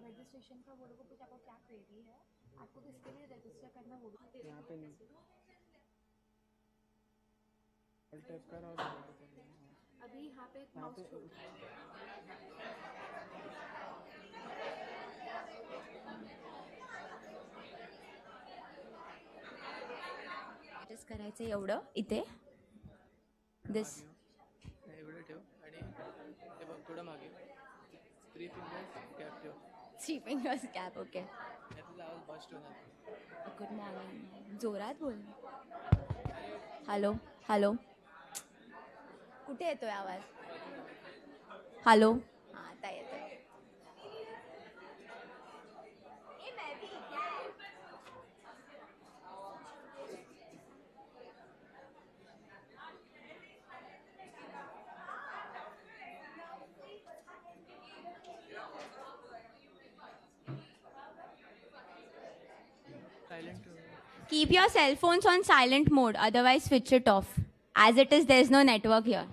Registration का वो लोगों को आपको क्या क्वेरी है, आपको किसके लिए रजिस्टर करना वो यहाँ पे नहीं टैप कर और अभी यहाँ पे माउस करायचं एवढं इथे दिस एवढं ठेव आणि हे बघ थोडं मागे 3 fingers कॅप ठेव 3 fingers कॅप ओके यातला आवाज बस्ट होणार गुड मॉर्निंग जोरात बोल हॅलो हॅलो कुठे येतोय आवाज हॅलो हां आता येतोय silent Keep your cell phones on silent mode, otherwise switch it off. As it is, there is no network here.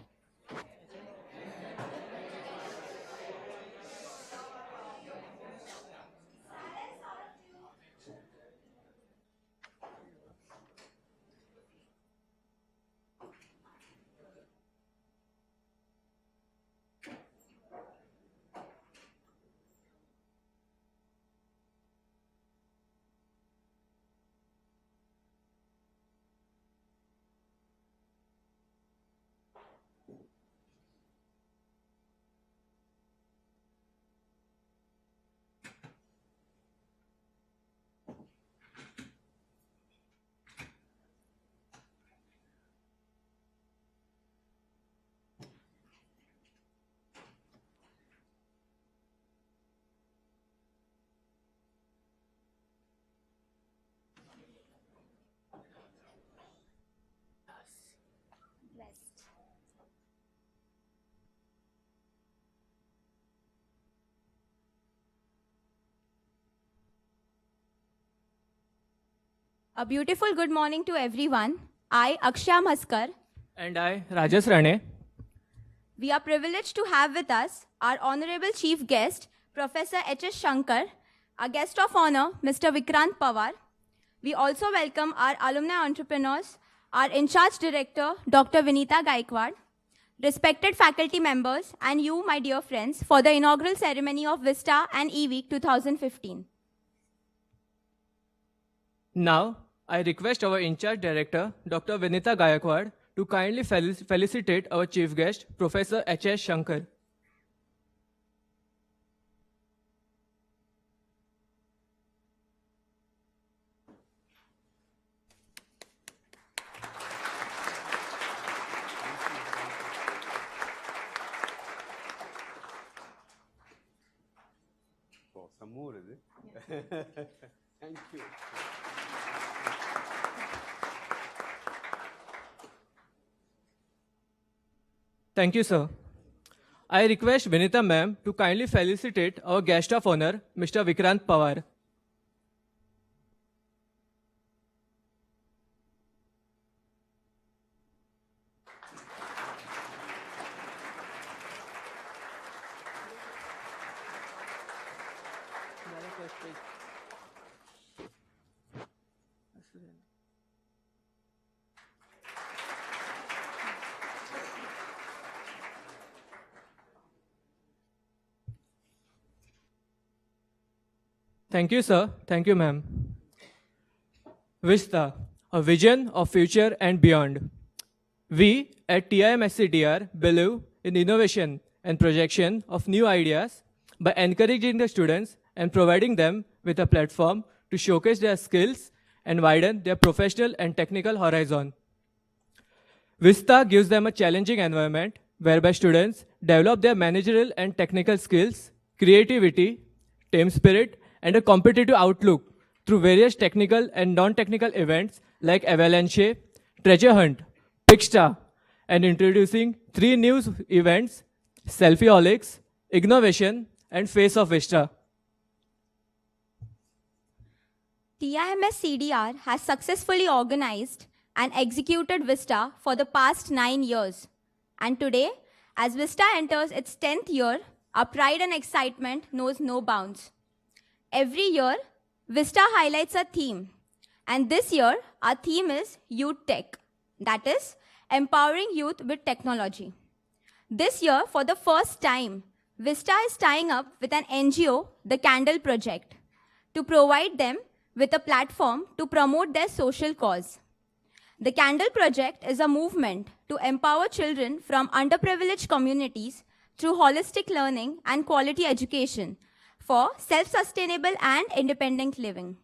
A beautiful good morning to everyone. I, Akshay Maskar. And I, Rajas Rane. We are privileged to have with us our Honorable Chief Guest, Professor H.S. Shankar, our guest of honor, Mr. Vikrant Pawar. We also welcome our alumni entrepreneurs, our in-charge director, Dr. Vinita Gaikwad, respected faculty members, and you, my dear friends, for the inaugural ceremony of Vista and E-Week 2015. Now, I request our in-charge director, Dr. Vinita Gaikwad, to kindly felicitate our chief guest, Professor H.S. Shankar. Oh, some more, is it? Thank you. Thank you, sir. I request Vinita ma'am to kindly felicitate our guest of honor, Mr. Vikrant Pawar. Thank you, sir. Thank you, ma'am. Vista, a vision of future and beyond. We at TIMSCDR believe in innovation and projection of new ideas by encouraging the students and providing them with a platform to showcase their skills and widen their professional and technical horizon. Vista gives them a challenging environment whereby students develop their managerial and technical skills, creativity, team spirit, and a competitive outlook through various technical and non-technical events like Avalanche, Treasure Hunt, Pickstar, and introducing 3 new events, Selfieaholics, Inauguration, and Face of Vista. TIMSCDR has successfully organized and executed Vista for the past 9 years. And today, as Vista enters its 10th year, our pride and excitement knows no bounds. Every year, Vista highlights a theme. And this year, our theme is Youth Tech. That is, empowering youth with technology. This year, for the first time, Vista is tying up with an NGO, the Candle Project, to provide them with a platform to promote their social cause. The Candle Project is a movement to empower children from underprivileged communities through holistic learning and quality education for self-sustainable and independent living.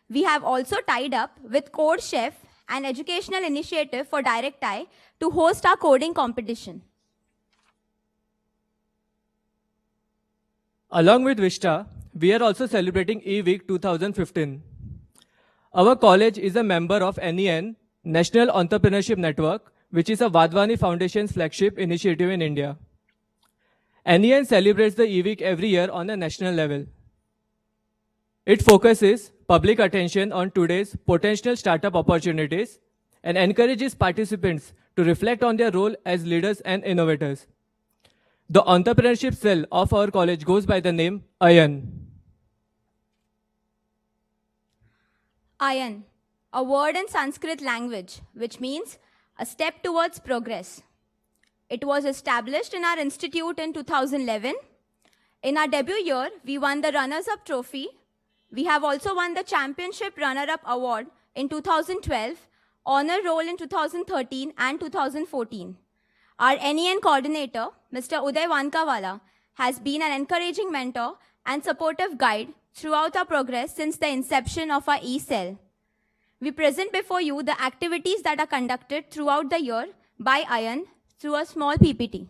We have also tied up with Code Chef, an educational initiative for Direct Eye, to host our coding competition. Along with Vista, we are also celebrating E-Week 2015. Our college is a member of NEN, National Entrepreneurship Network, which is a Vadhwani Foundation's flagship initiative in India. NEN celebrates the E-Week every year on a national level. It focuses public attention on today's potential startup opportunities and encourages participants to reflect on their role as leaders and innovators. The entrepreneurship cell of our college goes by the name AYAN. AYAN, a word in Sanskrit language, which means a step towards progress. It was established in our institute in 2011. In our debut year, we won the Runners-Up Trophy. We have also won the Championship Runner-Up Award in 2012, Honor Roll in 2013 and 2014. Our NEN coordinator, Mr. Uday Wankawala, has been an encouraging mentor and supportive guide throughout our progress since the inception of our E-Cell. We present before you the activities that are conducted throughout the year by AYAN through a small PPT.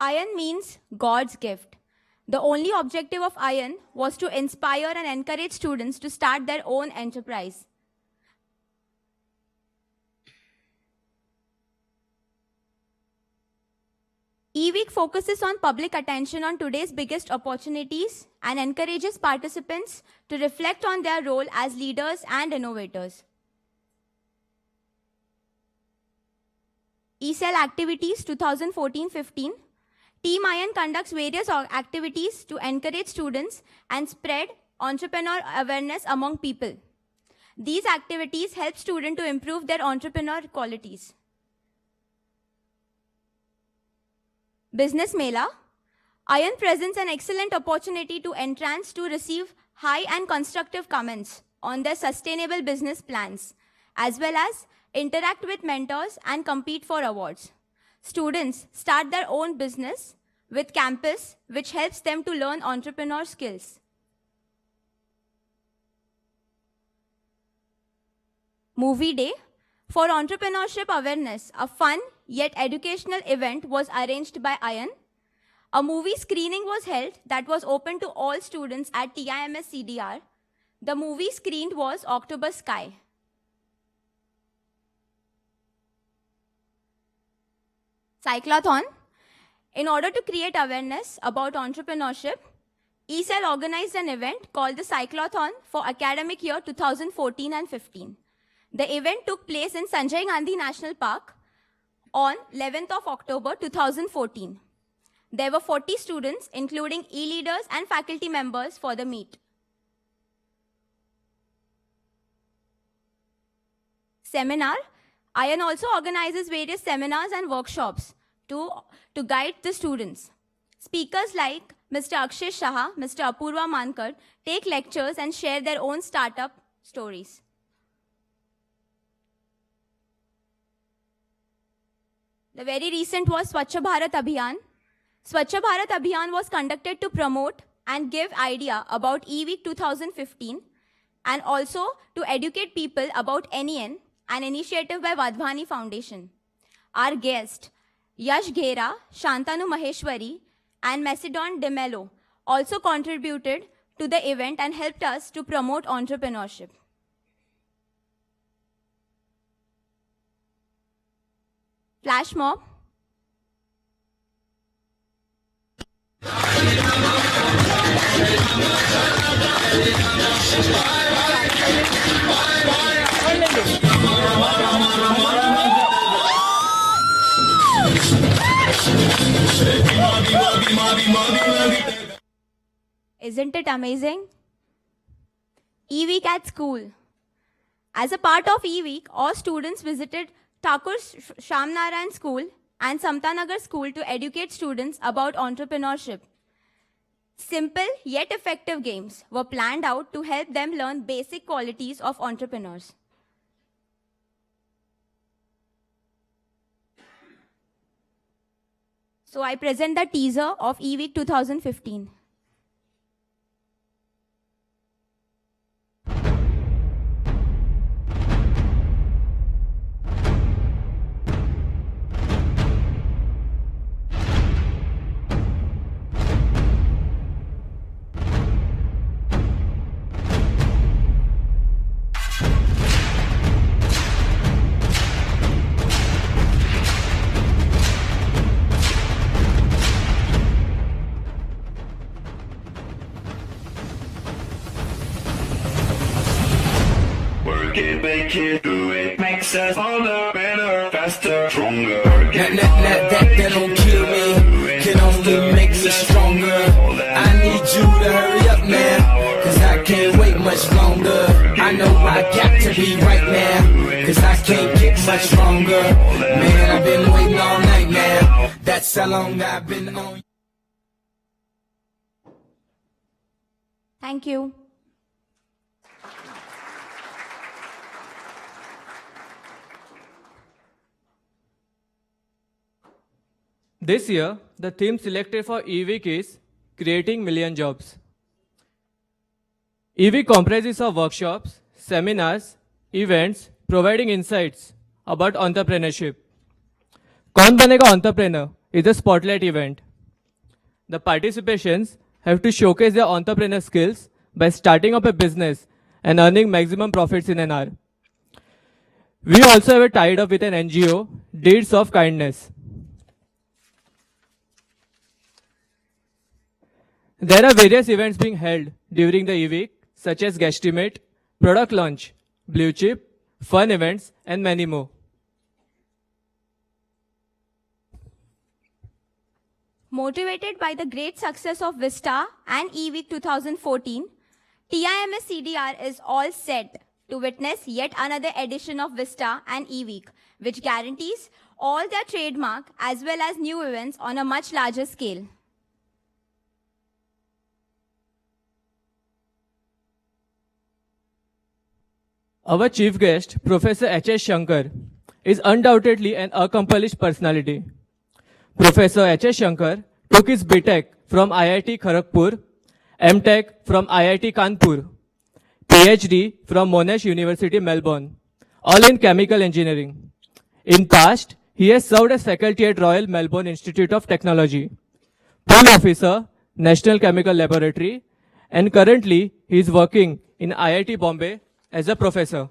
AYAN means God's gift. The only objective of AYAN was to inspire and encourage students to start their own enterprise. E-Week focuses on public attention on today's biggest opportunities and encourages participants to reflect on their role as leaders and innovators. E-Cell Activities 2014-15. Team AYAN conducts various activities to encourage students and spread entrepreneur awareness among people. These activities help students to improve their entrepreneur qualities. Business Mela. AYAN presents an excellent opportunity to entrants to receive high and constructive comments on their sustainable business plans, as well as interact with mentors and compete for awards. Students start their own business with campus, which helps them to learn entrepreneur skills. Movie Day. For entrepreneurship awareness, a fun yet educational event was arranged by AYAN. A movie screening was held that was open to all students at TIMSCDR. The movie screened was October Sky. Cyclothon. In order to create awareness about entrepreneurship, E-Cell organized an event called the Cyclothon for academic year 2014 and 15. The event took place in Sanjay Gandhi National Park on 11th of October 2014. There were 40 students, including e-leaders and faculty members for the meet. Seminar. AYAN also organizes various seminars and workshops to guide the students. Speakers like Mr. Akshay Shah, Mr. Apurva Mankar take lectures and share their own startup stories. The very recent was Swachh Bharat Abhiyan. Swachh Bharat Abhiyan was conducted to promote and give idea about E-Week 2015 and also to educate people about NEN, an initiative by Vadhwani Foundation. Our guest, Yash Ghera, Shantanu Maheshwari, and Macedon De Mello also contributed to the event and helped us to promote entrepreneurship. Flash mob. Isn't it amazing? E-Week at school. As a part of E-Week, all students visited Thakur Shamnarayan School and Samtanagar School to educate students about entrepreneurship. Simple yet effective games were planned out to help them learn basic qualities of entrepreneurs. So I present the teaser of E-Week 2015. Make it, do it, makes us harder, better, faster, stronger. That don't kill me, can only make me stronger. I need you to hurry up now, cause I can't wait much longer. I know I got to be right now, cause I can't get much stronger. Man, I've been waiting all night now, that's how long I've been on. Thank you. This year, the theme selected for E-Week is Creating Million Jobs. E-Week comprises of workshops, seminars, events, providing insights about entrepreneurship. Kaun Banega Entrepreneur is a spotlight event. The participants have to showcase their entrepreneur skills by starting up a business and earning maximum profits in an hour. We also have tied up with an NGO, Deeds of Kindness. There are various events being held during the E-Week, such as Guestimate, Product Launch, Blue Chip, Fun Events, and many more. Motivated by the great success of Vista and E-Week 2014, TIMSCDR is all set to witness yet another edition of Vista and E-Week, which guarantees all their trademark as well as new events on a much larger scale. Our chief guest, Professor H.S. Shankar, is undoubtedly an accomplished personality. Professor H.S. Shankar took his BTech from IIT Kharagpur, MTech from IIT Kanpur, PhD from Monash University, Melbourne, all in chemical engineering. In past, he has served as faculty at Royal Melbourne Institute of Technology, pool officer, National Chemical Laboratory, and currently he is working in IIT Bombay as a professor.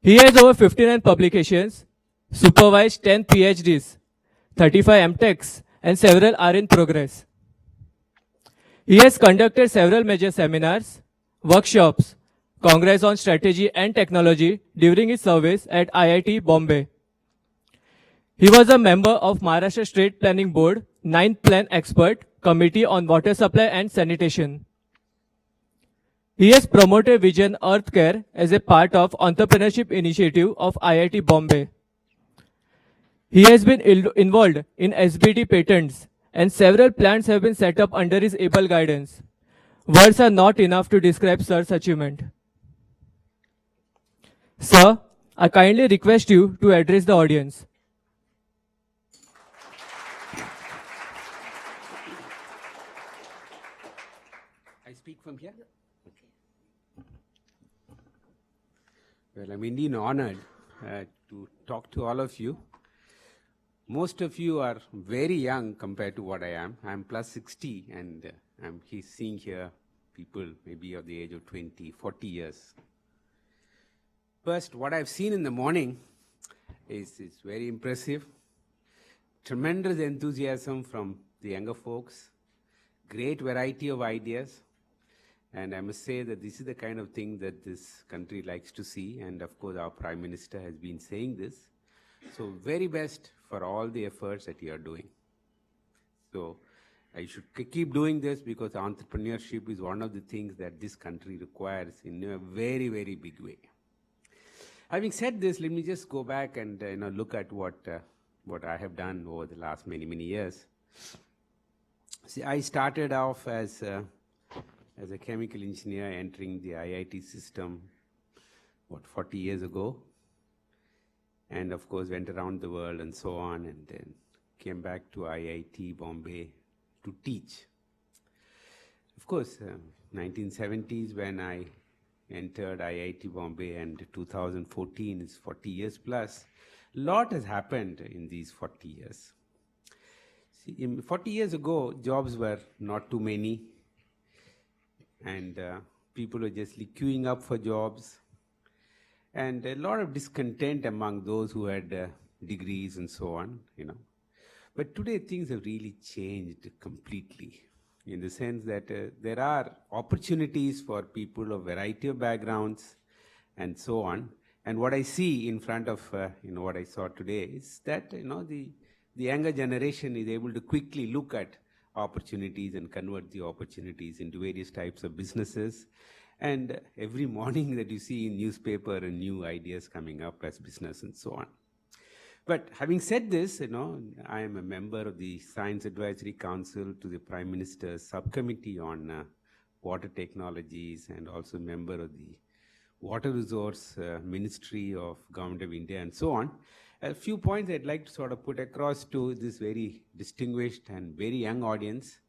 He has over 59 publications, supervised 10 PhDs, 35 MTechs, and several are in progress. He has conducted several major seminars, workshops, Congress on Strategy and Technology during his service at IIT Bombay. He was a member of Maharashtra State Planning Board 9th Plan Expert Committee on Water Supply and Sanitation. He has promoted Vision Earth Care as a part of entrepreneurship initiative of IIT Bombay. He has been involved in SBT patents and several plants have been set up under his able guidance. Words are not enough to describe Sir's achievement. Sir, I kindly request you to address the audience. I speak from here? Okay. Well, I'm indeed honored to talk to all of you. Most of you are very young compared to what I am. I'm plus 60 and I'm seeing here people maybe of the age of 20, 40 years. First, what I've seen in the morning is very impressive. Tremendous enthusiasm from the younger folks. great variety of ideas. And I must say that this is the kind of thing that this country likes to see. And of course, our Prime Minister has been saying this. So very best for all the efforts that you are doing. So I should keep doing this because entrepreneurship is one of the things that this country requires in a very, very big way. Having said this, let me just go back and look at what I have done over the last many, many years. See, I started off as a chemical engineer entering the IIT system, 40 years ago. And of course, went around the world and so on, and then came back to IIT Bombay to teach. Of course, 1970s when I entered IIT Bombay, and 2014 is 40 years plus. A lot has happened in these 40 years. See, 40 years ago, jobs were not too many, and people were just queuing up for jobs, and a lot of discontent among those who had degrees and so on, But today things have really changed completely, in the sense that there are opportunities for people of variety of backgrounds and so on. And what I see in front of what I saw today is that the younger generation is able to quickly look at opportunities and convert the opportunities into various types of businesses. And every morning that you see in newspaper and new ideas coming up as business and so on. But having said this, I am a member of the Science Advisory Council to the Prime Minister's subcommittee on water technologies, and also a member of the Water Resource Ministry of Government of India and so on. A few points I'd like to sort of put across to this very distinguished and very young audience.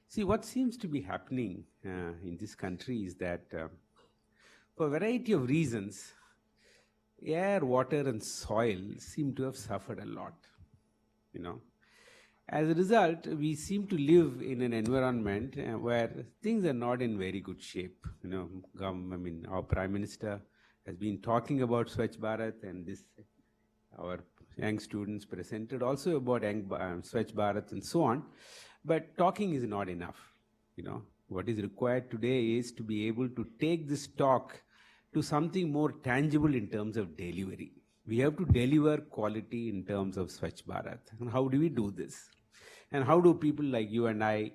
See, what seems to be happening in this country is that for a variety of reasons, air, water, and soil seem to have suffered a lot, As a result, we seem to live in an environment where things are not in very good shape. Our Prime Minister has been talking about Swachh Bharat, and our young students presented also about Swachh Bharat and so on. But talking is not enough. What is required today is to be able to take this talk to something more tangible in terms of delivery. We have to deliver quality in terms of Swachh Bharat. And how do we do this? And how do people like you and I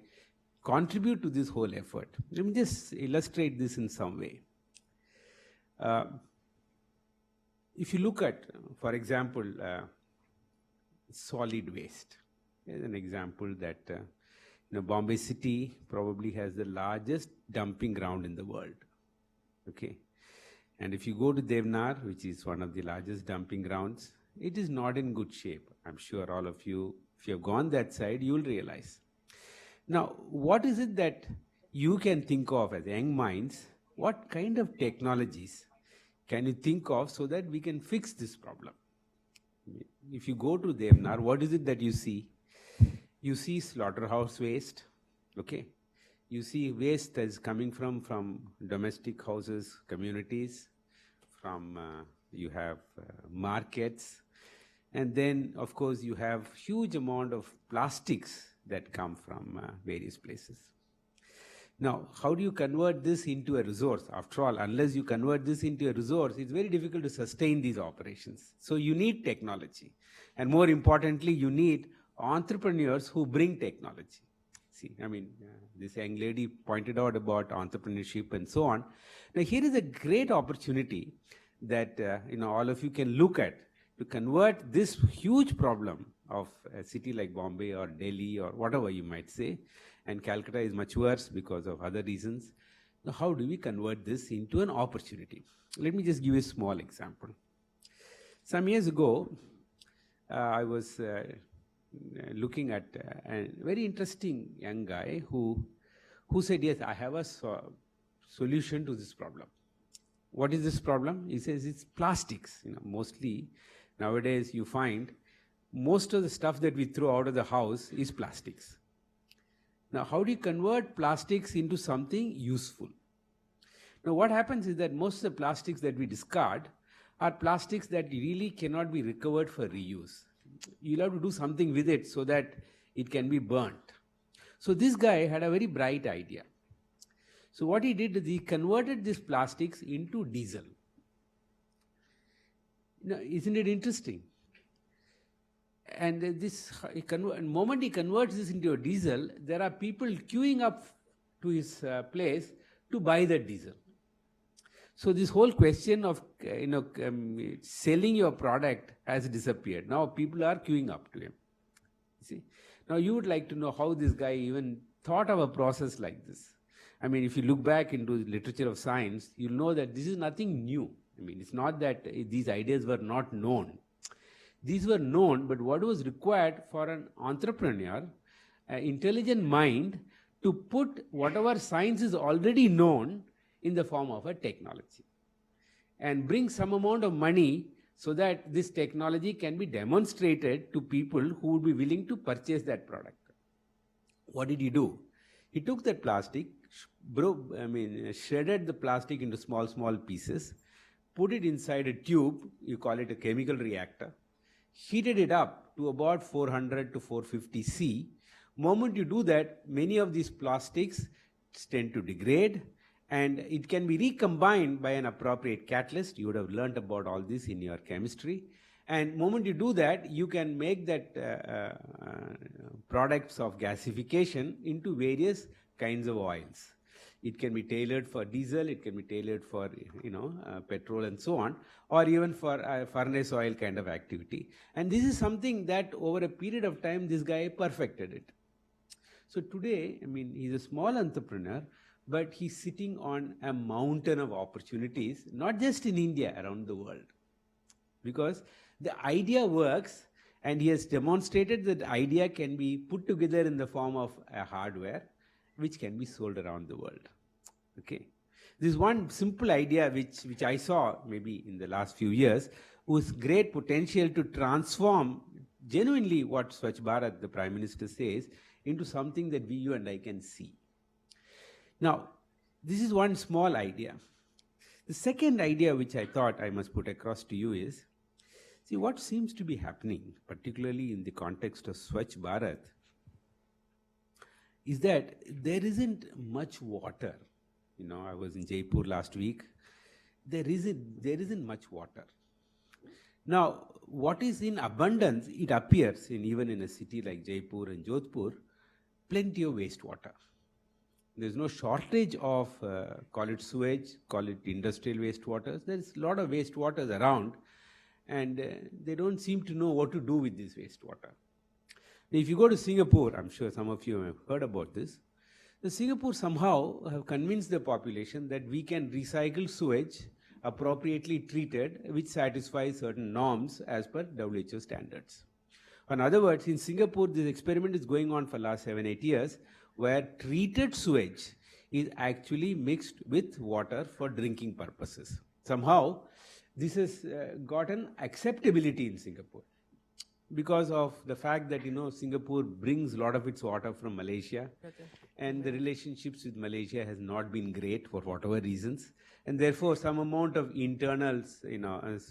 contribute to this whole effort? Let me just illustrate this in some way. If you look at, for example, solid waste, as an example that Bombay City probably has the largest dumping ground in the world. Okay. And if you go to Devnar, which is one of the largest dumping grounds, it is not in good shape. I'm sure all of you, if you have gone that side, you will realize. Now, what is it that you can think of as young minds? What kind of technologies can you think of so that we can fix this problem? If you go to Devnar, what is it that you see? You see slaughterhouse waste, okay? You see waste that is coming from domestic houses, communities, you have markets, and then, of course, you have huge amount of plastics that come from various places. Now, how do you convert this into a resource? After all, unless you convert this into a resource, it's very difficult to sustain these operations. So you need technology. And more importantly, you need entrepreneurs who bring technology. See, this young lady pointed out about entrepreneurship and so on. Now, here is a great opportunity that all of you can look at to convert this huge problem of a city like Bombay or Delhi or whatever you might say, and Calcutta is much worse because of other reasons. Now, how do we convert this into an opportunity? Let me just give you a small example. Some years ago, I was looking at a very interesting young guy who said, yes, I have a solution to this problem. What is this problem? He says it's plastics. Mostly nowadays you find most of the stuff that we throw out of the house is plastics. Now, how do you convert plastics into something useful? Now, what happens is that most of the plastics that we discard are plastics that really cannot be recovered for reuse. You'll have to do something with it so that it can be burnt. So this guy had a very bright idea. So what he did is he converted these plastics into diesel. Now, isn't it interesting? And the moment he converts this into a diesel, there are people queuing up to his place to buy that diesel. So this whole question of selling your product has disappeared. Now people are queuing up to him. See, now you would like to know how this guy even thought of a process like this. I mean, if you look back into the literature of science, you'll know that this is nothing new. I mean, it's not that these ideas were not known. These were known, but what was required for an entrepreneur, an intelligent mind, to put whatever science is already known in the form of a technology and bring some amount of money so that this technology can be demonstrated to people who would be willing to purchase that product. What did he do? He took that plastic, shredded the plastic into small pieces, put it inside a tube, you call it a chemical reactor, heated it up to about 400 to 450 C. Moment you do that, many of these plastics tend to degrade, and it can be recombined by an appropriate catalyst. You would have learnt about all this in your chemistry. And moment you do that, you can make that products of gasification into various kinds of oils. It can be tailored for diesel, it can be tailored for petrol and so on, or even for furnace oil kind of activity. And this is something that over a period of time, this guy perfected it. So today, I mean, he's a small entrepreneur, but he's sitting on a mountain of opportunities, not just in India, around the world. Because the idea works, and he has demonstrated that the idea can be put together in the form of a hardware, which can be sold around the world. Okay. This one simple idea which I saw maybe in the last few years was great potential to transform genuinely what Swachh Bharat, the Prime Minister, says, into something that you and I can see. Now, this is one small idea. The second idea which I thought I must put across to you is, see, what seems to be happening, particularly in the context of Swachh Bharat, is that there isn't much water. You know, I was in Jaipur last week. There isn't much water. Now, what is in abundance, it appears, even in a city like Jaipur and Jodhpur, plenty of wastewater. There's no shortage of, call it sewage, call it industrial wastewaters. There's a lot of wastewaters around, and they don't seem to know what to do with this wastewater. If you go to Singapore, I'm sure some of you have heard about this, the Singapore somehow have convinced the population that we can recycle sewage appropriately treated, which satisfies certain norms as per WHO standards. In other words, in Singapore, this experiment is going on for the last 7-8 years, where treated sewage is actually mixed with water for drinking purposes. Somehow, this has gotten acceptability in Singapore because of the fact that, Singapore brings a lot of its water from Malaysia, and the relationships with Malaysia has not been great for whatever reasons, and therefore some amount of internals,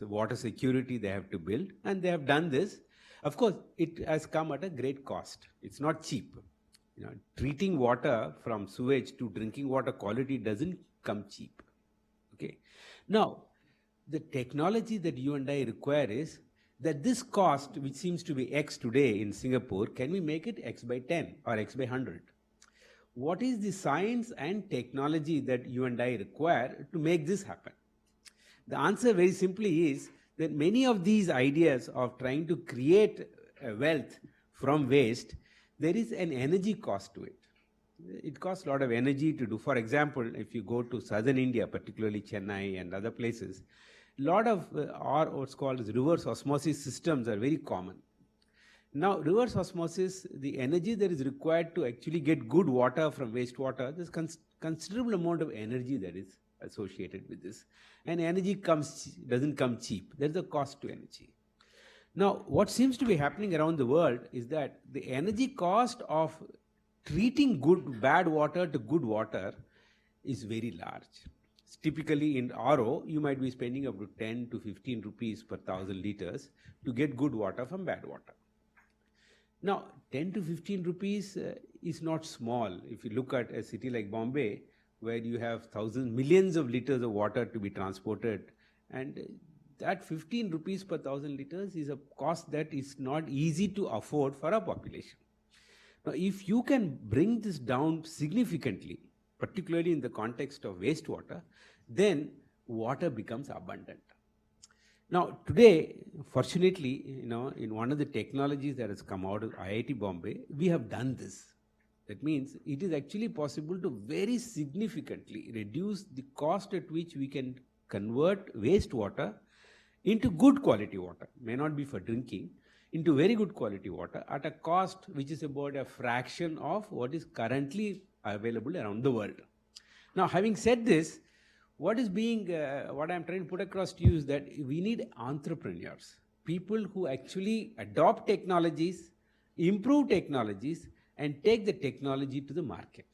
water security they have to build, and they have done this. Of course, it has come at a great cost. It's not cheap. Treating water from sewage to drinking water quality doesn't come cheap. Okay. Now, the technology that you and I require is that this cost, which seems to be X today in Singapore, can we make it X by 10 or X by 100? What is the science and technology that you and I require to make this happen? The answer very simply is that many of these ideas of trying to create wealth from waste, there is an energy cost to it. It costs a lot of energy to do. For example, if you go to southern India, particularly Chennai and other places, a lot of what's called as reverse osmosis systems are very common. Now, reverse osmosis, the energy that is required to actually get good water from wastewater, there's considerable amount of energy that is associated with this. And energy doesn't come cheap. There's a cost to energy. Now, what seems to be happening around the world is that the energy cost of treating bad water to good water is very large. Typically in RO, you might be spending up to 10 to 15 rupees per 1,000 liters to get good water from bad water. Now, 10 to 15 rupees is not small. If you look at a city like Bombay, where you have thousands, millions of liters of water to be transported, and that 15 rupees per 1,000 liters is a cost that is not easy to afford for a population. Now, if you can bring this down significantly, particularly in the context of wastewater, then water becomes abundant. Now, today, fortunately, in one of the technologies that has come out of IIT Bombay, we have done this. That means it is actually possible to very significantly reduce the cost at which we can convert wastewater into good quality water, may not be for drinking, into very good quality water at a cost which is about a fraction of what is currently available around the world. Now, having said this, what I'm trying to put across to you is that we need entrepreneurs, people who actually adopt technologies, improve technologies, and take the technology to the market.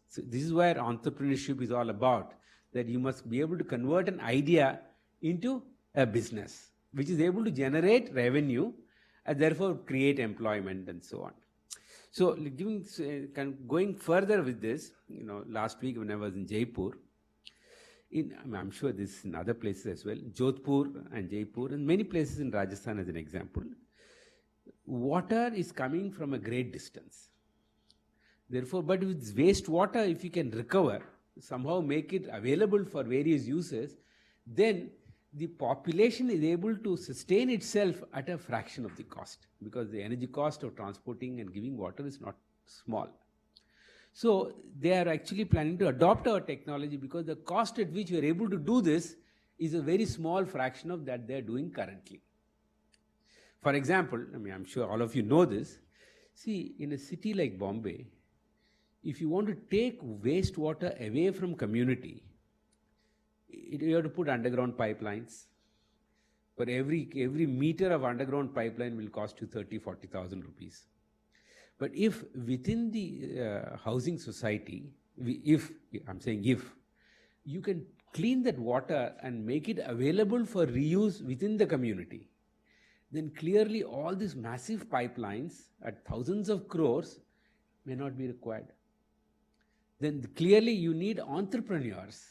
So this is where entrepreneurship is all about, that you must be able to convert an idea into a business, which is able to generate revenue and therefore create employment and so on. So going further with this, last week when I was in Jaipur, I'm sure this is in other places as well, Jodhpur and Jaipur and many places in Rajasthan as an example, water is coming from a great distance. Therefore, but with wastewater, if you can recover, somehow make it available for various uses, then the population is able to sustain itself at a fraction of the cost, because the energy cost of transporting and giving water is not small. So they are actually planning to adopt our technology because the cost at which we are able to do this is a very small fraction of that they are doing currently. For example, I'm sure all of you know this. See, in a city like Bombay, if you want to take wastewater away from community, you have to put underground pipelines. For every meter of underground pipeline will cost you 30,000-40,000 rupees. But if within the housing society, if you can clean that water and make it available for reuse within the community, then clearly all these massive pipelines at thousands of crores may not be required. Then clearly you need entrepreneurs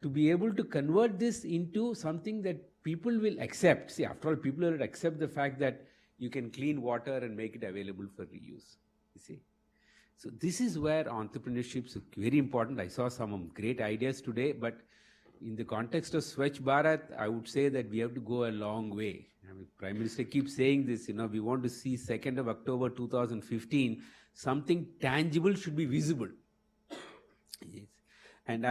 to be able to convert this into something that people will accept. See, after all, people will accept the fact that you can clean water and make it available for reuse. You see? So this is where entrepreneurship is very important. I saw some great ideas today, but in the context of Swachh Bharat, I would say that we have to go a long way. Prime Minister keeps saying this, we want to see 2nd of October 2015, something tangible should be visible. Yes. And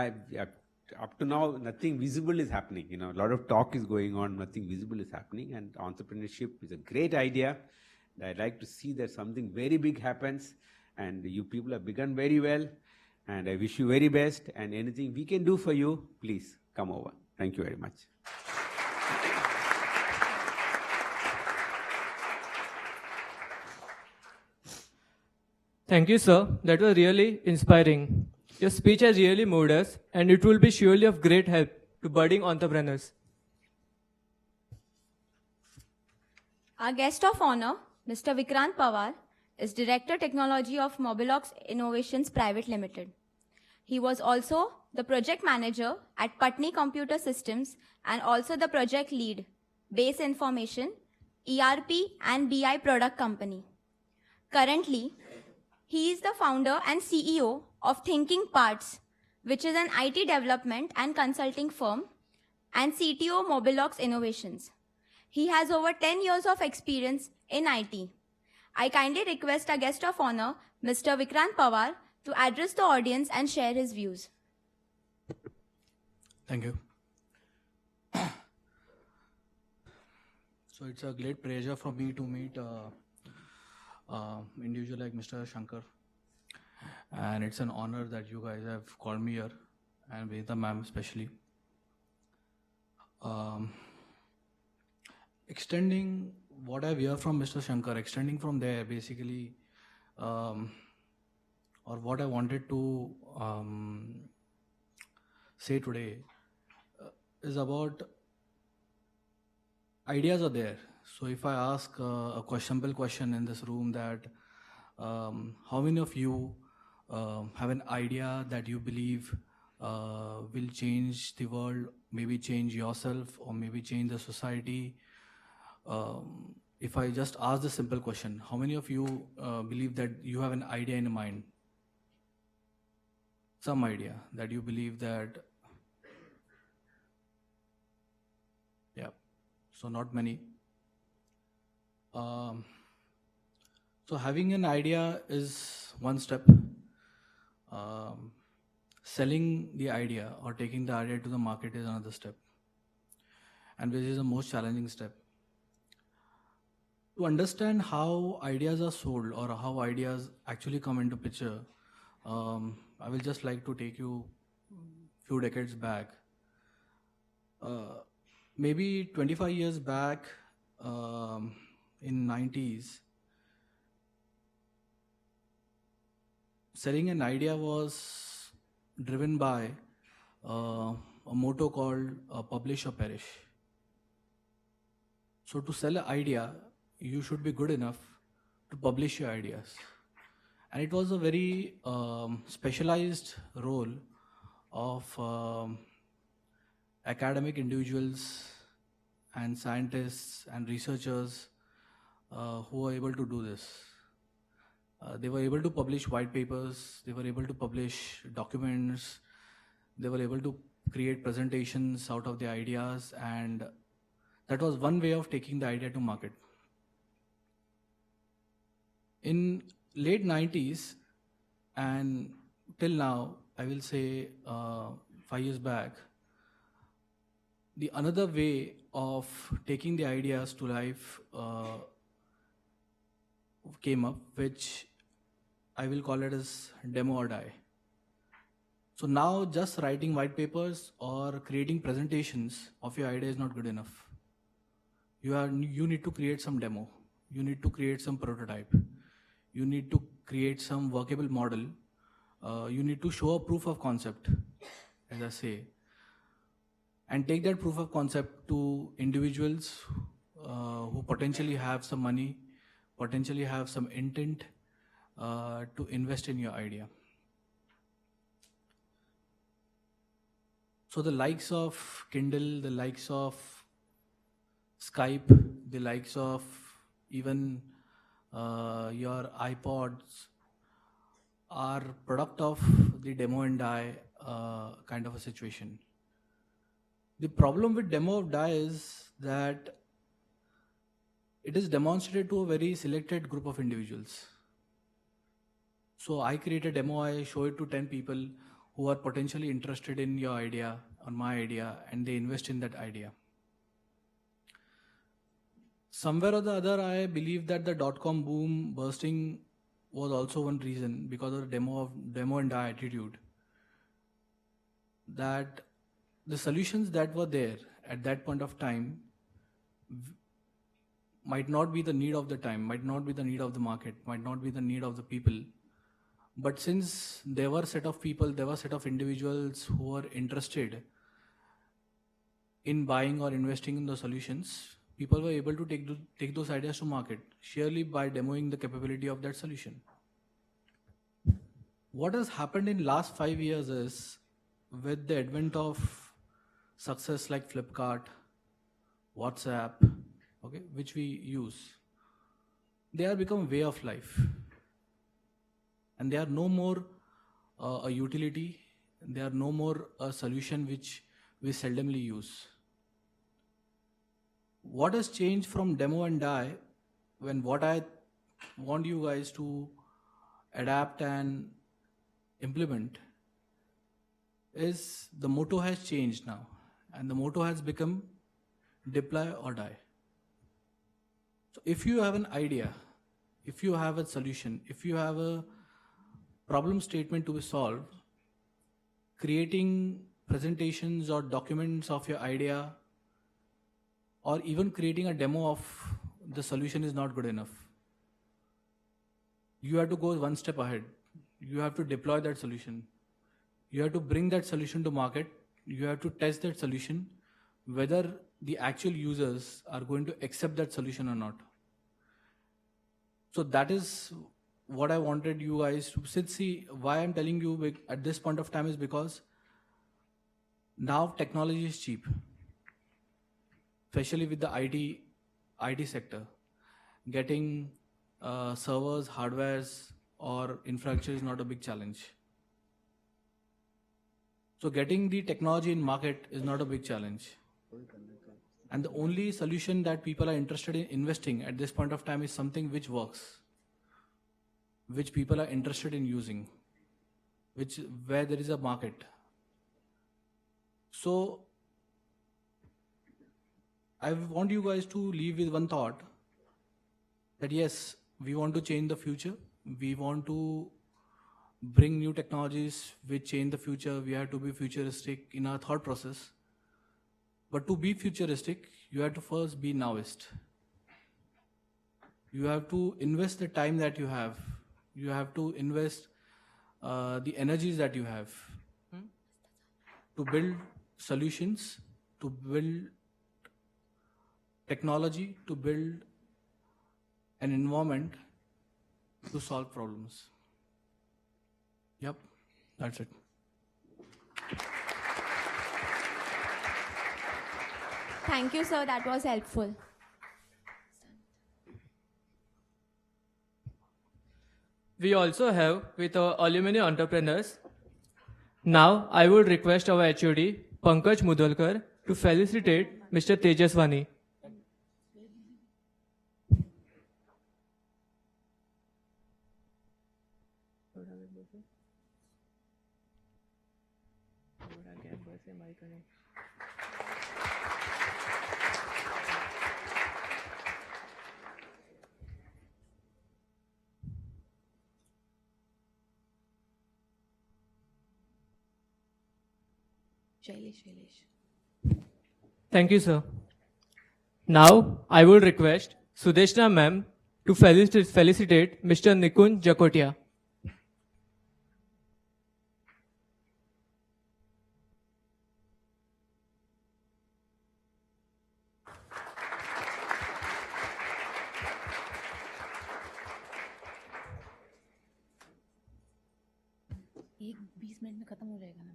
up to now, nothing visible is happening. A lot of talk is going on, nothing visible is happening, and entrepreneurship is a great idea. I'd like to see that something very big happens, and you people have begun very well, and I wish you very best, and anything we can do for you, please come over. Thank you very much. Thank you, sir. That was really inspiring. Your speech has really moved us, and it will be surely of great help to budding entrepreneurs. Our guest of honor, Mr. Vikrant Pawar, is Director Technology of Mobilox Innovations Private Limited. He was also the project manager at Patni Computer Systems and also the project lead, Base Information, ERP and BI product company. Currently, he is the founder and CEO of Thinking Parts, which is an IT development and consulting firm, and CTO Mobilox Innovations. He has over 10 years of experience in IT. I kindly request our guest of honor, Mr. Vikrant Pawar, to address the audience and share his views. Thank you. So it's a great pleasure for me to meet individual like Mr. Shankar. And it's an honor that you guys have called me here, and Vedita ma'am especially. Extending what I've heard from Mr. Shankar, extending from there basically, or what I wanted to say today is about ideas are there. So if I ask a simple question in this room that How many of you have an idea that you believe will change the world, maybe change yourself, or maybe change the society? If I just ask the simple question, how many of you believe that you have an idea in mind? Some idea that you believe that, yeah, so not many. So having an idea is one step. Selling the idea or taking the idea to the market is another step, and which is the most challenging step. To understand how ideas are sold or how ideas actually come into picture, I will just like to take you few decades back. Maybe 25 years back, in 90s, selling an idea was driven by a motto called publish or perish. So to sell an idea, you should be good enough to publish your ideas. And it was a very specialized role of academic individuals and scientists and researchers who were able to do this. They were able to publish white papers, they were able to publish documents, they were able to create presentations out of the ideas, and that was one way of taking the idea to market. In late 90s and till now, I will say 5 years back, the another way of taking the ideas to life came up, which I will call it as demo or die. So now just writing white papers or creating presentations of your idea is not good enough. You need to create some demo. You need to create some prototype. You need to create some workable model. You need to show a proof of concept, as I say, and take that proof of concept to individuals who potentially have some money, potentially have some intent to invest in your idea. So the likes of Kindle, the likes of Skype, the likes of even your iPods are product of the demo and die kind of a situation. The problem with demo or die is that it is demonstrated to a very selected group of individuals. So I create a demo, I show it to 10 people who are potentially interested in your idea, on my idea, and they invest in that idea. Somewhere or the other, I believe that the dot-com boom bursting was also one reason, because of the demo and die attitude, that the solutions that were there at that point of time might not be the need of the time, might not be the need of the market, might not be the need of the people. But since there were a set of people, there were a set of individuals who were interested in buying or investing in the solutions, people were able to take those ideas to market, sheerly by demoing the capability of that solution. What has happened in last 5 years is, with the advent of success like Flipkart, WhatsApp, okay, which we use, they are become a way of life. And they are no more a utility, they are no more a solution which we seldomly use. What has changed from demo and die, when what I want you guys to adapt and implement, is the motto has changed now, and the motto has become deploy or die. So if you have an idea, if you have a solution, if you have a problem statement to be solved, creating presentations or documents of your idea, or even creating a demo of the solution is not good enough. You have to go one step ahead. You have to deploy that solution. You have to bring that solution to market. You have to test that solution, whether the actual users are going to accept that solution or not. So that is what I wanted you guys to see why I'm telling you at this point of time is because now technology is cheap, especially with the IT sector. Getting servers, hardwares, or infrastructure is not a big challenge. So getting the technology in market is not a big challenge. And the only solution that people are interested in investing at this point of time is something which works, which people are interested in using, where there is a market. So I want you guys to leave with one thought that yes, we want to change the future. We want to bring new technologies which change the future. We have to be futuristic in our thought process. But to be futuristic, you have to first be nowist. You have to invest the time that you have. You have to invest the energies that you have to build solutions, to build technology, to build an environment to solve problems. Yep, that's it. Thank you, sir. That was helpful. We also have with our alumni entrepreneurs. Now, I would request our HOD, Pankaj Mudalkar, to felicitate Mr. Tejaswani. Thank you, sir. Now, I will request Sudeshna ma'am to felicitate Mr. Nikun Jakotia. एक 20 minute में खत्म हो जाएगा ना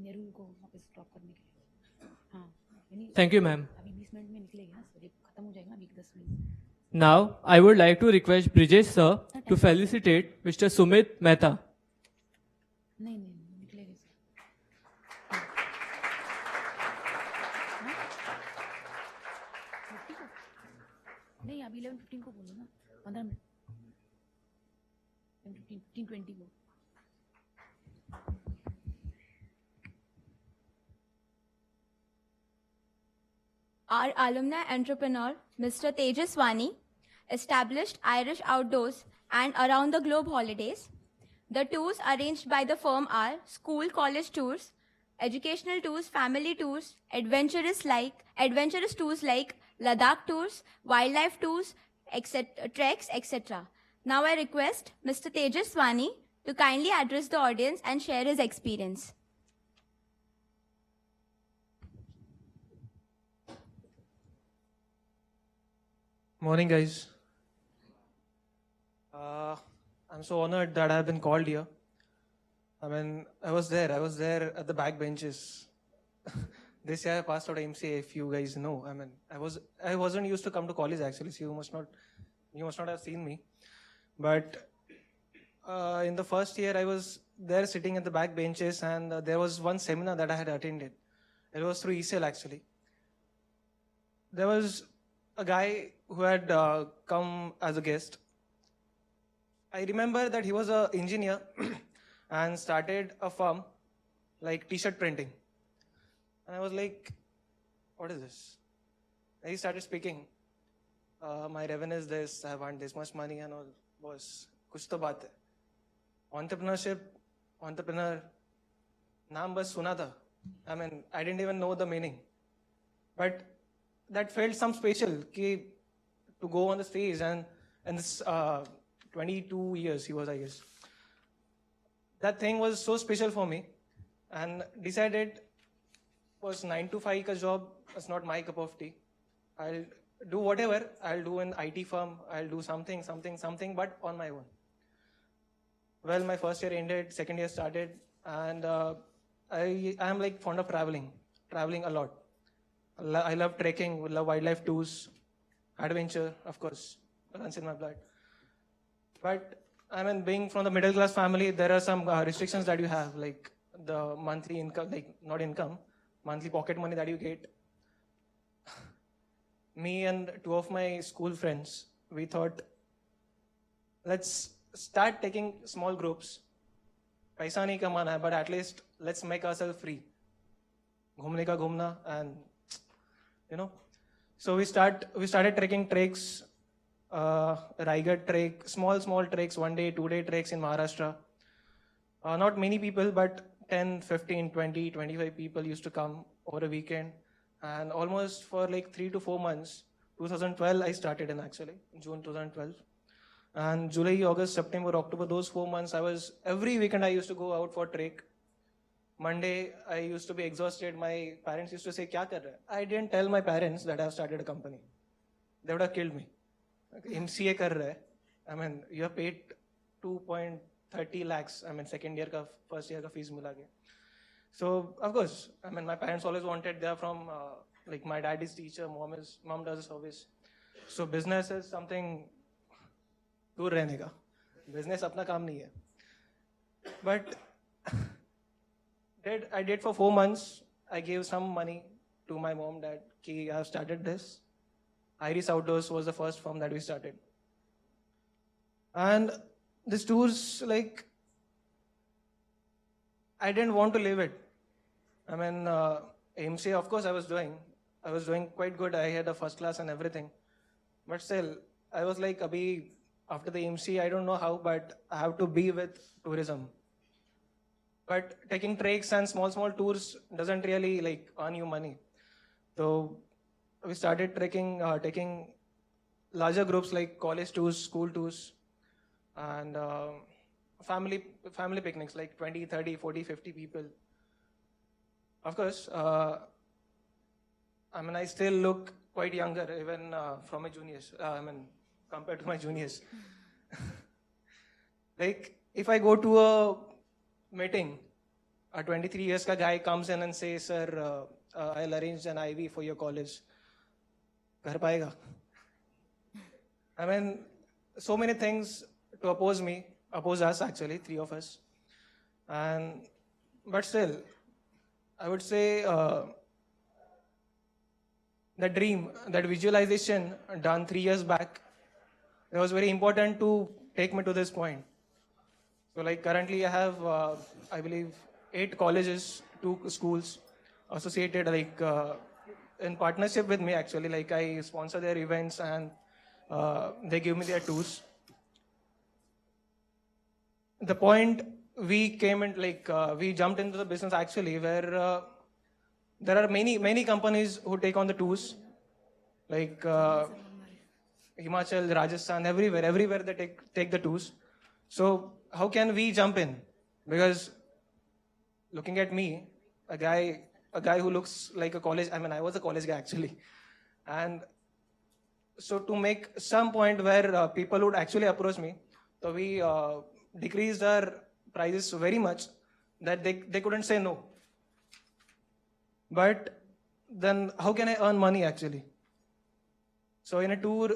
नेहरू को वापस stop करने के लिए हाँ Thank you, ma'am. अभी 20 मिनट में निकलेगा ना सर ये खत्म हो जाएगा ना अभी 10 minute Now, I would like to request Brijesh sir to felicitate Mr. Sumit Mehta. नहीं नहीं निकलेगा सर नहीं अभी 11:15 को बोलो ना 15 मिनट 15-20 को Our alumni entrepreneur, Mr. Tejaswani, established Irish Outdoors and Around the Globe holidays. The tours arranged by the firm are school college tours, educational tours, family tours, adventurous tours like Ladakh tours, wildlife tours, treks, etc. Now I request Mr. Tejaswani to kindly address the audience and share his experience. Morning, guys. I'm so honored that I've been called here. I mean, I was there at the back benches. This year I passed out MCA, if you guys know. I mean, I wasn't used to come to college actually, so you must not have seen me. But in the first year I was there sitting at the back benches, and there was one seminar that I had attended. It was through ECL actually. There was a guy who had come as a guest. I remember that he was an engineer and started a firm like t-shirt printing. And I was like, what is this? And he started speaking. My revenue is this, I want this much money and all. Boss, kuch to baat hai. Entrepreneur, naam bas suna tha. I mean, I didn't even know the meaning. But that felt some special to go on the stage, and this 22 years he was, I guess. That thing was so special for me, and decided was 9 to 5 ka job was not my cup of tea. I'll do whatever. I'll do an IT firm. I'll do something, but on my own. Well, my first year ended, second year started, and I am like fond of traveling a lot. I love trekking, love wildlife tours, adventure, of course, runs in my blood. But I mean, being from the middle class family, there are some restrictions that you have, like the monthly income, like not income, monthly pocket money that you get. Me and two of my school friends, we thought, let's start taking small groups. Paisa nahi kamana hai, but at least let's make ourselves free. Ghumne ka ghumna, and you know. So we started trekking treks, Raigad trek, small treks, 1 day, 2 day treks in Maharashtra. Not many people, but 10, 15, 20, 25 people used to come over a weekend. And almost for like 3 to 4 months, 2012 I started in actually, June 2012. And July, August, September, October, those 4 months, every weekend I used to go out for trek. Monday, I used to be exhausted. My parents used to say, "Kya kar raha hai?" I didn't tell my parents that I have started a company. They would have killed me. MCA kar raha hai. I mean, you have paid 2.30 lakhs. I mean, second year ka, first year ka fees mila ke. So, of course, I mean, my parents always wanted, they are from, like my dad is teacher, mom does a service. So business is something, दूर रहने का. Business अपना काम नहीं है. But I did for 4 months. I gave some money to my mom that I have started this. Iris Outdoors was the first firm that we started. And these tours, like, I didn't want to leave it. I mean, AMC, of course, I was doing quite good. I had a first class and everything. But still, I was like, abhi, after the AMC, I don't know how, but I have to be with tourism. But taking treks and small tours doesn't really like earn you money. So we started taking larger groups like college tours, school tours, and family picnics like 20, 30, 40, 50 people. Of course, I mean, I still look quite younger even from my juniors. I mean, compared to my juniors. Like, if I go to a meeting, a 23 years ka guy comes in and says, "Sir, I'll arrange an IV for your college." Kar payega? I mean, so many things to oppose us actually, 3 of us. But still, I would say the dream, that visualization done 3 years back, it was very important to take me to this point. So like currently I have, I believe, 8 colleges, 2 schools associated, like in partnership with me actually. Like I sponsor their events and they give me their tours. The point we came in, like we jumped into the business actually where there are many companies who take on the tours, like Himachal, Rajasthan, everywhere they take the tours. So how can we jump in? Because looking at me, a guy who looks like a college, I mean, I was a college guy actually. And so to make some point where people would actually approach me, so we decreased our prices very much that they couldn't say no. But then how can I earn money actually? So in a tour,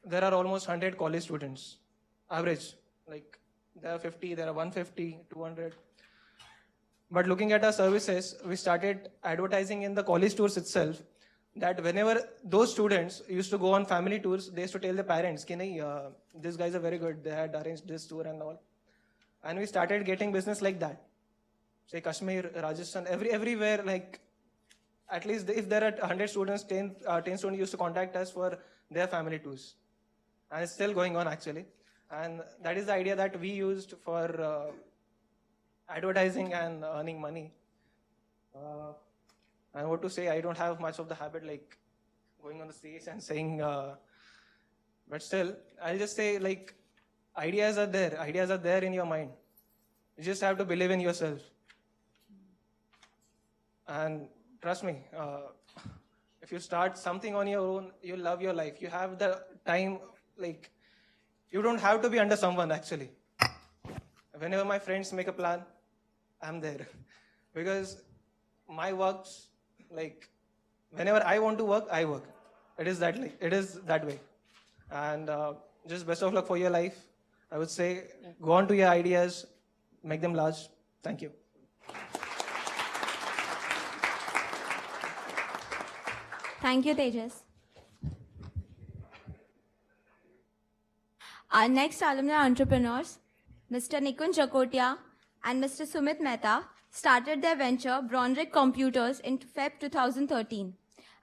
there are almost 100 college students, average. Like there are 50, there are 150, 200. But looking at our services, we started advertising in the college tours itself, that whenever those students used to go on family tours, they used to tell their parents, these guys are very good, they had arranged this tour and all. And we started getting business like that. Say Kashmir, Rajasthan, everywhere, like at least if there are 100 students, 10 students used to contact us for their family tours. And it's still going on actually. And that is the idea that we used for advertising and earning money. And what to say, I don't have much of the habit like going on the stage and saying, but still, I'll just say like ideas are there in your mind. You just have to believe in yourself. And trust me, if you start something on your own, you love your life. You have the time, like, you don't have to be under someone actually. Whenever my friends make a plan, I'm there. Because my works, like, whenever I want to work, I work. It is that way. And just best of luck for your life. I would say go on to your ideas, make them large. Thank you. Thank you, Tejas. Our next alumni entrepreneurs, Mr. Nikunj Jakotia and Mr. Sumit Mehta, started their venture Bronric Computers in Feb 2013.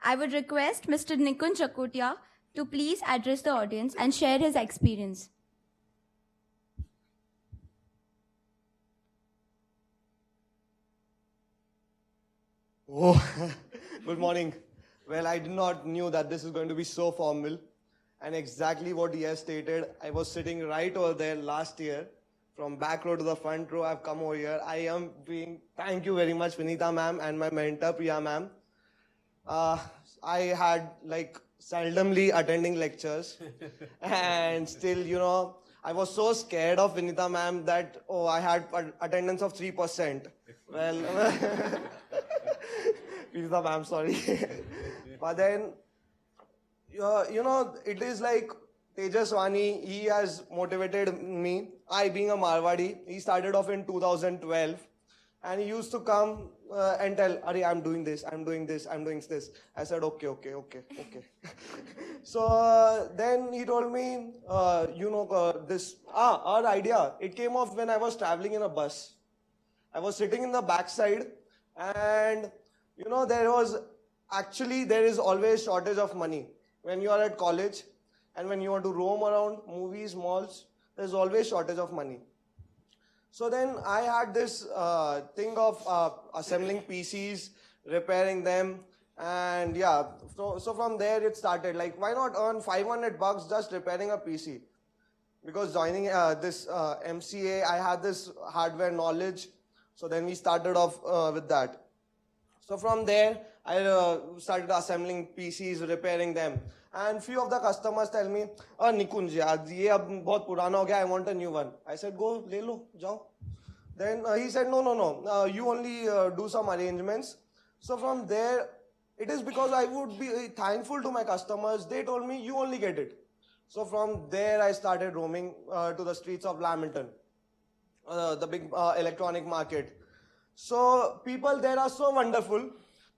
I would request Mr. Nikunj Jakotia to please address the audience and share his experience. Oh, good morning. Well, I did not knew that this is going to be so formal. And exactly what he has stated, I was sitting right over there last year. From back row to the front row, I've come over here. Thank you very much, Vinita ma'am and my mentor, Priya ma'am. I had seldomly attending lectures. And still, I was so scared of Vinita ma'am that, I had attendance of 3%. Well, Vinita ma'am, sorry. But then, it is like Tejas Wani, he has motivated me. I, being a Marwadi, he started off in 2012. And he used to come and tell, Ari, I'm doing this, I'm doing this, I'm doing this. I said, okay. So then he told me, our idea, it came off when I was traveling in a bus. I was sitting in the backside and, there is always shortage of money. When you are at college and when you want to roam around movies, malls, there's always shortage of money. So then I had this thing of assembling PCs, repairing them, and yeah, so from there it started. Like, why not earn $500 just repairing a PC? Because joining this MCA, I had this hardware knowledge. So then we started off with that. So from there, I started assembling PCs, repairing them. And few of the customers tell me, Nikunj, ye ab bahut purana ho gaya, I want a new one. I said, go, le lo, jao. Then he said, no, you only do some arrangements. So from there, it is because I would be thankful to my customers. They told me, you only get it. So from there, I started roaming to the streets of Lamington, the big electronic market. So people there are so wonderful.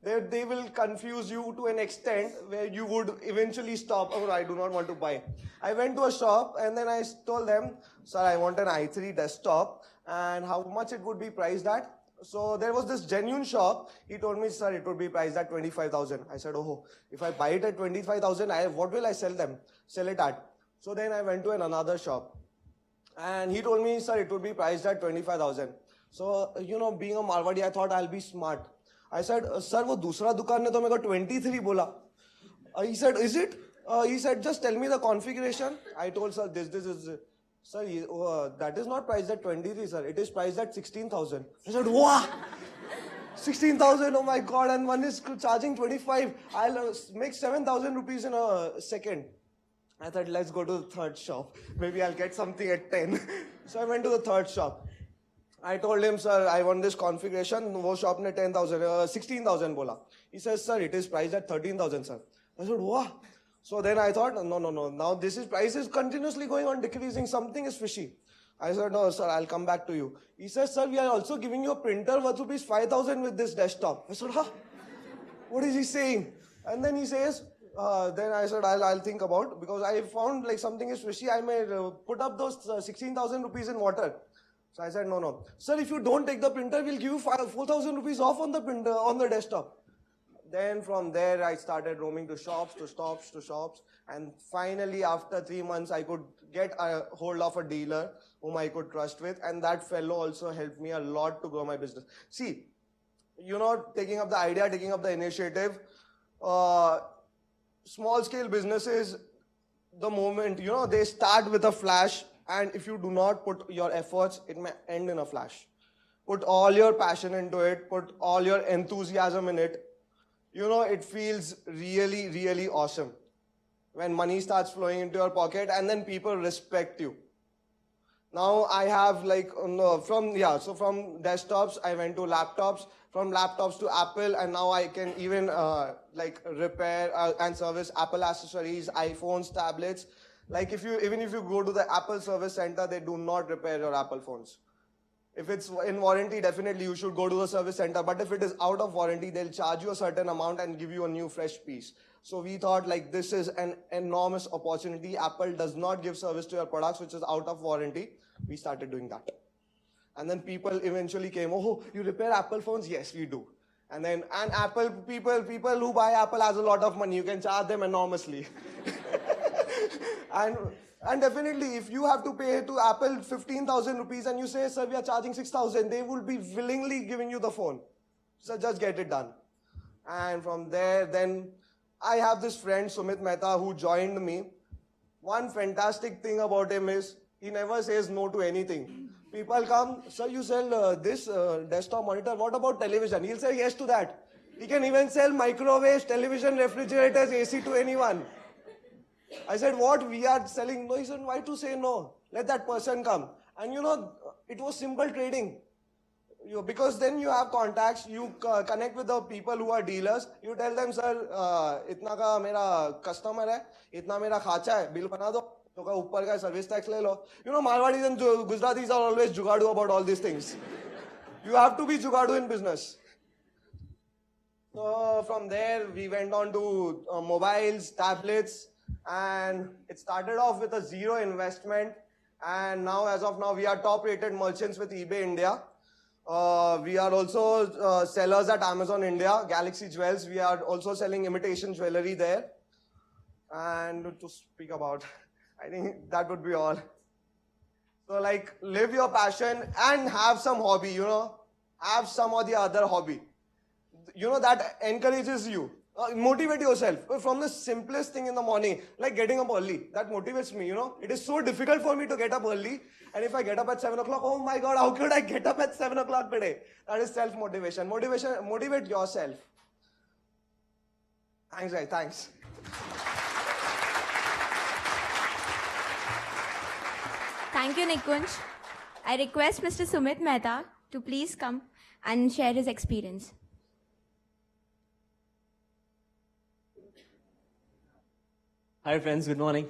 They will confuse you to an extent where you would eventually stop. Oh, I do not want to buy. I went to a shop and then I told them, sir, I want an i3 desktop and how much it would be priced at. So there was this genuine shop. He told me, sir, it would be priced at 25,000. I said, oh, if I buy it at 25,000, what will I sell it at? So then I went to another shop and he told me, sir, it would be priced at 25,000. So, being a Marwadi, I thought I'll be smart. I said, sir, wo dusra dukaan ne to meko 23 bola. He said, is it? He said, just tell me the configuration. I told, sir, this is, sir, that is not priced at 23, sir. It is priced at 16,000. I said, wow, 16,000, oh my God, and one is charging 25. I'll make 7,000 rupees in a second. I thought, let's go to the third shop. Maybe I'll get something at 10. So I went to the third shop. I told him, sir, I want this configuration. Wo shop ne 16,000 bola. He says, sir, it is priced at 13,000, sir. I said, wow. So then I thought, no. Now price is continuously going on decreasing. Something is fishy. I said, no, sir, I'll come back to you. He says, sir, we are also giving you a printer worth rupees 5,000 with this desktop. I said, what is he saying? And then he says, then I said, I'll think about, because I found like something is fishy. I may put up those 16,000 rupees in water. So I said, no. Sir, if you don't take the printer, we'll give you 4,000 rupees off on the printer, on the desktop. Then from there, I started roaming to shops, to shops. And finally, after 3 months, I could get a hold of a dealer whom I could trust with. And that fellow also helped me a lot to grow my business. See, taking up the idea, taking up the initiative, small scale businesses, the moment, they start with a flash. And if you do not put your efforts, it may end in a flash. Put all your passion into it, put all your enthusiasm in it. you know, it feels really, really awesome when money starts flowing into your pocket and then people respect you. Now I have like, from desktops, I went to laptops, from laptops to Apple, and now I can even like repair and service Apple accessories, iPhones, tablets. Like even if you go to the Apple service center, they do not repair your Apple phones. If it's in warranty, definitely you should go to the service center. But if it is out of warranty, they'll charge you a certain amount and give you a new fresh piece. So we thought like this is an enormous opportunity. Apple does not give service to your products which is out of warranty. We started doing that. And then people eventually came, oh, you repair Apple phones? Yes, we do. And Apple people who buy Apple has a lot of money. You can charge them enormously. And definitely, if you have to pay to Apple 15,000 rupees and you say, sir, we are charging 6,000, they will be willingly giving you the phone. So just get it done. And from there, then I have this friend, Sumit Mehta, who joined me. One fantastic thing about him is he never says no to anything. People come, sir, you sell this desktop monitor. What about television? He'll say yes to that. He can even sell microwaves, television, refrigerators, AC to anyone. I said, what? We are selling? No, he said, why to say no? Let that person come. And you know, it was simple trading. Because then you have contacts, you connect with the people who are dealers. You tell them, sir, itna ka mera customer hai, itna mera khacha hai, bill bana do, to ka upar ka service tax le lo. You know, Marwadis and Gujaratis are always jugadu about all these things. You have to be jugadu in business. So from there, we went on to mobiles, tablets, and it started off with a zero investment. And now, as of now, we are top rated merchants with eBay India. We are also sellers at Amazon India, Galaxy Jewels. We are also selling imitation jewelry there. And to speak about, I think that would be all. So like, live your passion and have some hobby, you know, have some or the other hobby. You know, that encourages you. Motivate yourself from the simplest thing in the morning, like getting up early. That motivates me, you know. It is so difficult for me to get up early. And if I get up at 7 o'clock, oh my God, how could I get up at 7 o'clock today? That is self-motivation. Motivate yourself. Thanks, guys. Thanks. Thank you, Nikunj. I request Mr. Sumit Mehta to please come and share his experience. Hi friends, good morning.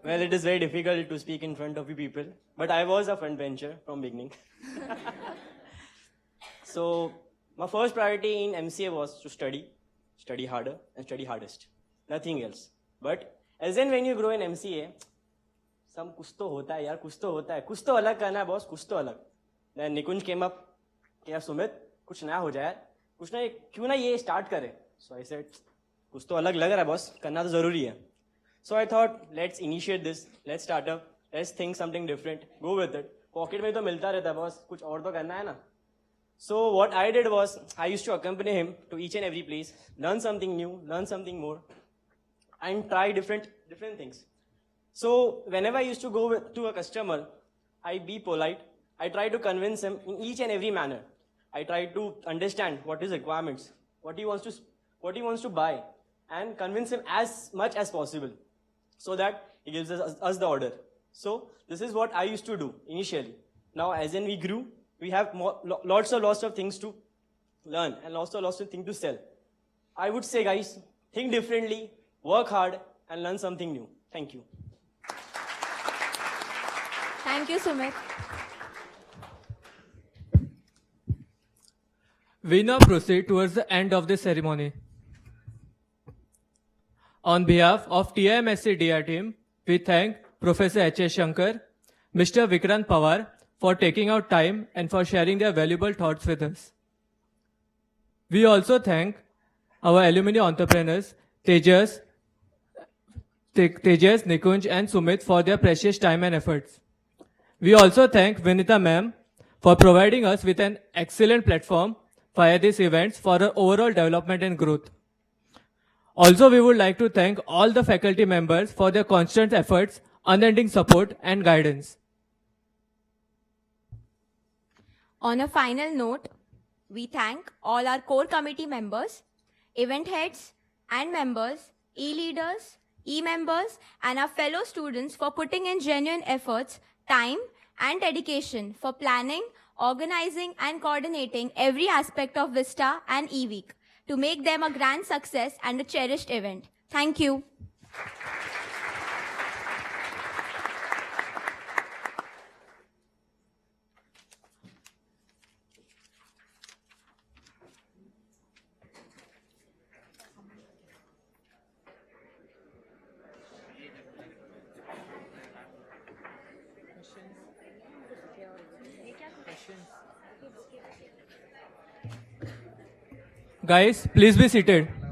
Well, it is very difficult to speak in front of you people, but I was a front bencher from beginning. So, my first priority in MCA was to study harder and study hardest. Nothing else. But as in when you grow in MCA, some kuch to hota hai yaar, kuch to hota hai. Kuch to alag karna hai boss, kuch to alag. Then Nikunj came up, yaar Sumit, kuch naya ho jaye yaar. Kuch na, kyun na ye start kare? So I said, कुछ तो अलग लग रहा है boss, करना तो जरूरी है. So I thought, let's initiate this, let's start up, let's think something different, go with it. Pocket में तो मिलता रहता है बॉस, कुछ और तो करना है ना. So what I did was, I used to accompany him to each and every place, learn something new, learn something more, and try different things. So whenever I used to go to a customer, I be polite, I try to convince him in each and every manner. I try to understand what his requirements, what he wants to buy, and convince him as much as possible so that he gives us the order. So this is what I used to do initially. Now as in we grew, we have lots of things to learn and lots of things to sell. I would say guys, think differently, work hard and learn something new. Thank you. Thank you, Sumit. We now proceed towards the end of the ceremony. On behalf of TIMSCDR team, we thank Professor H.S. Shankar, Mr. Vikrant Pawar for taking out time and for sharing their valuable thoughts with us. We also thank our alumni entrepreneurs, Tejas, Nikunj and Sumit for their precious time and efforts. We also thank Vinita ma'am for providing us with an excellent platform via these events for our overall development and growth. Also, we would like to thank all the faculty members for their constant efforts, unending support and guidance. On a final note, we thank all our core committee members event heads and members, e-leaders, e-members, and our fellow students for putting in genuine efforts, time, and dedication for planning, organizing, and coordinating every aspect of Vista and e-week to make them a grand success and a cherished event. Thank you. Guys, please be seated.